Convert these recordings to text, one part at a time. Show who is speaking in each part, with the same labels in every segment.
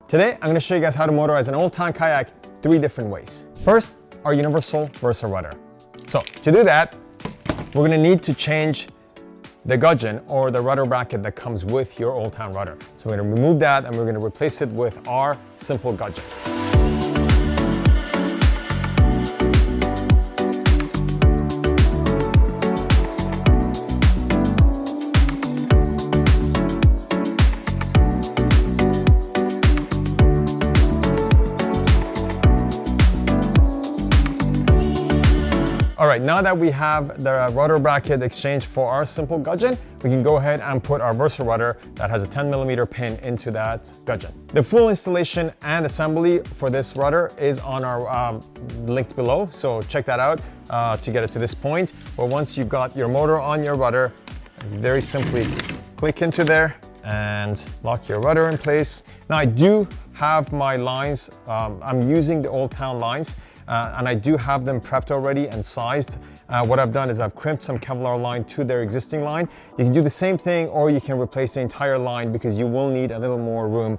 Speaker 1: Today, I'm going to show you guys how to motorize an Old Town kayak 3 different ways. First, our Universal Versa Rudder. So to do that, we're going to need to change the gudgeon or the rudder bracket that comes with your Old Town rudder. So we're going to remove that and we're going to replace it with our Simple Gudgeon. All right, now that we have the rudder bracket exchanged for our Simple Gudgeon, we can go ahead and put our Versa Rudder that has a 10mm pin into that gudgeon. The full installation and assembly for this rudder is on our linked below, so check that out to get it to this point. But once you've got your motor on your rudder, very simply click into there and lock your rudder in place. Now I do have my lines, I'm using the Old Town lines, and I do have them prepped already and sized. What I've done is I've crimped some Kevlar line to their existing line. You can do the same thing, or you can replace the entire line because you will need a little more room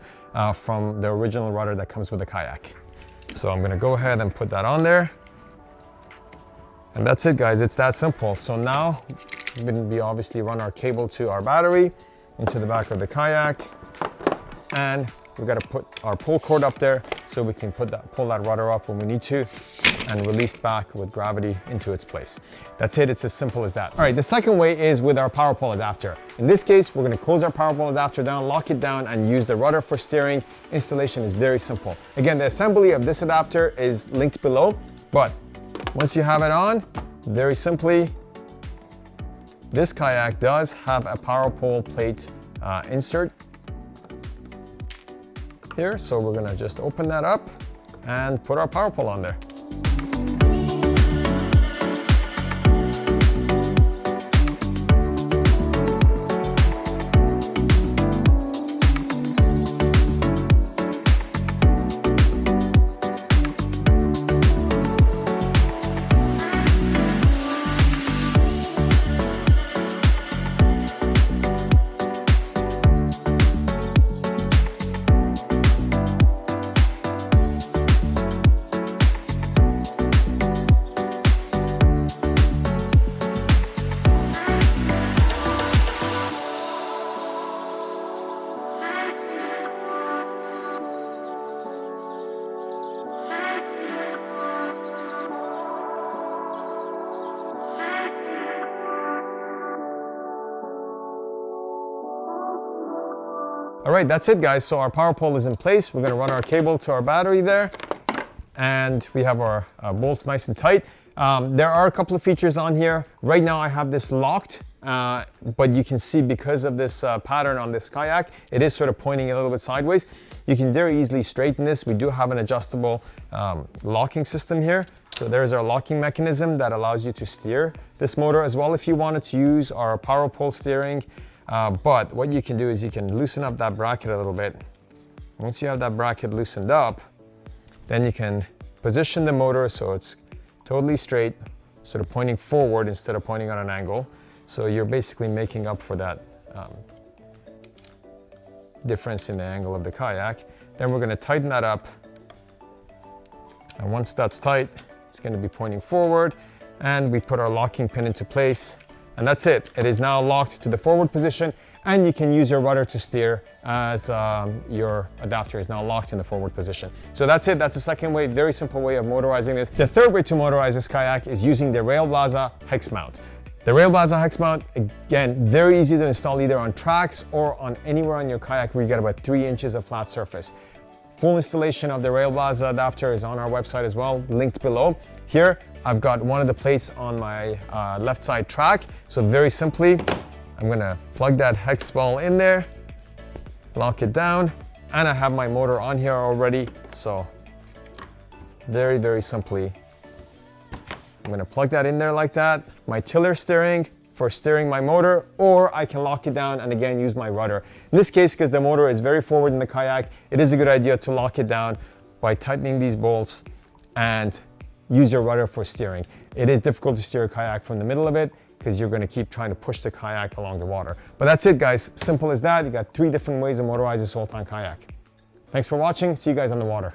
Speaker 1: from the original rudder that comes with the kayak. So I'm gonna go ahead and put that on there. And that's it, guys, it's that simple. So now we obviously run our cable to our battery into the back of the kayak, and we got to put our pull cord up there so we can pull that rudder up when we need to and release back with gravity into its place. That's it, it's as simple as that. All right, the second way is with our power pole adapter. In this case, we're going to close our power pole adapter down, lock it down, and use the rudder for steering. Installation is very simple. Again, the assembly of this adapter is linked below, but once you have it on, very simply, this kayak does have a power pole plate insert here, so we're gonna just open that up and put our power pole on there. All right, that's it, guys. So our power pole is in place. We're gonna run our cable to our battery there, and we have our bolts nice and tight. There are a couple of features on here. Right now I have this locked, but you can see because of this pattern on this kayak, it is sort of pointing a little bit sideways. You can very easily straighten this. We do have an adjustable locking system here. So there's our locking mechanism that allows you to steer this motor as well if you wanted to use our power pole steering. But what you can do is you can loosen up that bracket a little bit. Once you have that bracket loosened up, then you can position the motor so it's totally straight, sort of pointing forward instead of pointing on an angle. So you're basically making up for that difference in the angle of the kayak. Then we're going to tighten that up. And once that's tight, it's going to be pointing forward, and we put our locking pin into place. And that's it. It is now locked to the forward position, and you can use your rudder to steer as your adapter is now locked in the forward position. So that's it. That's the second way, very simple way of motorizing this. The third way to motorize this kayak is using the RailBlaza Hexx mount. The RailBlaza Hexx mount, again, very easy to install either on tracks or on anywhere on your kayak where you get about 3 inches of flat surface. Full installation of the RailBlaza adapter is on our website as well, linked below. Here, I've got one of the plates on my left side track. So very simply, I'm gonna plug that Hexx ball in there, lock it down, and I have my motor on here already. So very, very simply, I'm gonna plug that in there like that. My tiller steering for steering my motor, or I can lock it down and again use my rudder. In this case, because the motor is very forward in the kayak, it is a good idea to lock it down by tightening these bolts and use your rudder for steering. It is difficult to steer a kayak from the middle of it because you're going to keep trying to push the kayak along the water. But that's it, guys. Simple as that. You got 3 different ways to motorize this Old Town kayak. Thank Thanks for watching. See you guys on the water.